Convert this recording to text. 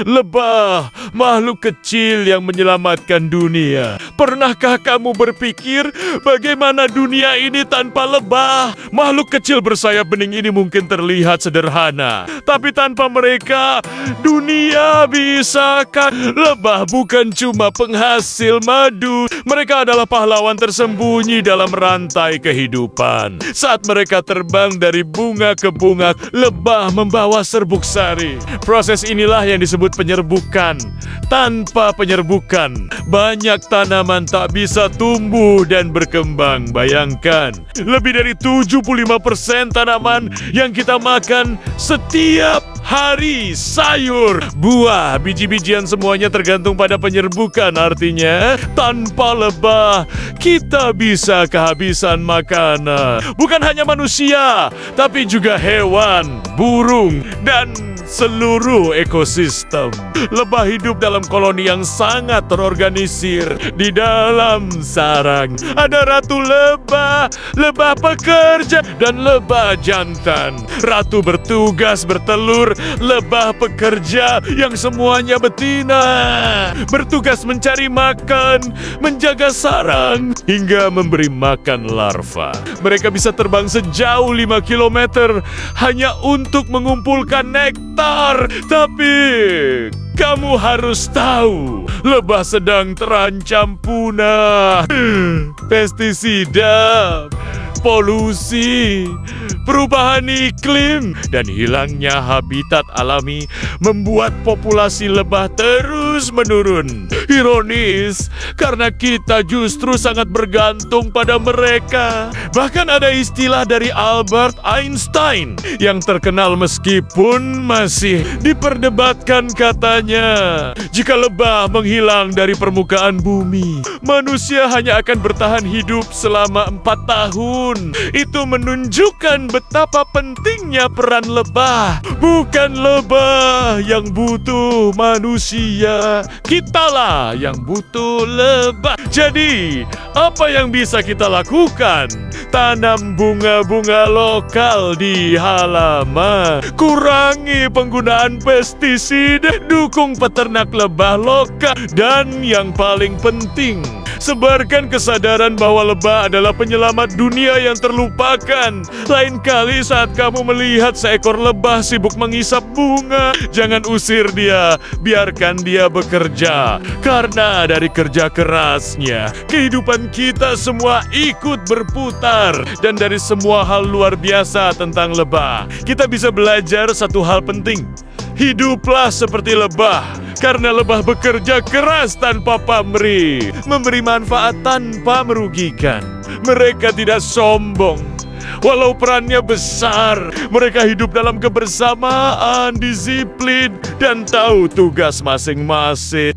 Lebah, makhluk kecil yang menyelamatkan dunia. Pernahkah kamu berpikir bagaimana dunia ini tanpa lebah? Makhluk kecil bersayap bening ini mungkin terlihat sederhana, tapi tanpa mereka, dunia bisakah? Lebah bukan cuma penghasil madu, mereka adalah pahlawan tersembunyi dalam rantai kehidupan. Saat mereka terbang dari bunga ke bunga, lebah membawa serbuk sari. Proses inilah yang disebut penyerbukan. Tanpa penyerbukan, banyak tanaman tak bisa tumbuh dan berkembang. Bayangkan, lebih dari 75% tanaman yang kita makan setiap hari, sayur, buah, biji-bijian semuanya tergantung pada penyerbukan. Artinya, tanpa lebah, kita bisa kehabisan makanan. Bukan hanya manusia, tapi juga hewan, burung, dan seluruh ekosistem. Lebah hidup dalam koloni yang sangat terorganisir. Di dalam sarang ada ratu lebah, lebah pekerja, dan lebah jantan. Ratu bertugas bertelur, lebah pekerja yang semuanya betina bertugas mencari makan, menjaga sarang, hingga memberi makan larva. Mereka bisa terbang sejauh 5 kilometer hanya untuk mengumpulkan nektar. Tapi kamu harus tahu, lebah sedang terancam punah. Pestisida, polusi, perubahan iklim, dan hilangnya habitat alami membuat populasi lebah terus menurun. Ironis, karena kita justru sangat bergantung pada mereka. Bahkan ada istilah dari Albert Einstein yang terkenal meskipun masih diperdebatkan, katanya, jika lebah menghilang dari permukaan bumi, manusia hanya akan bertahan hidup selama 4 tahun. Itu menunjukkan betapa pentingnya peran lebah. Bukan lebah yang butuh manusia, kitalah yang butuh lebah. Jadi, apa yang bisa kita lakukan? Tanam bunga-bunga lokal di halaman, kurangi penggunaan pestisida, dukung peternak lebah lokal, dan yang paling penting, sebarkan kesadaran bahwa lebah adalah penyelamat dunia yang terlupakan. Lain kali saat kamu melihat seekor lebah sibuk mengisap bunga, jangan usir dia, biarkan dia bekerja. Karena dari kerja kerasnya, kehidupan kita semua ikut berputar. Dan dari semua hal luar biasa tentang lebah, kita bisa belajar satu hal penting. Hiduplah seperti lebah, karena lebah bekerja keras tanpa pamrih, memberi manfaat tanpa merugikan. Mereka tidak sombong, walau perannya besar. Mereka hidup dalam kebersamaan, disiplin, dan tahu tugas masing-masing.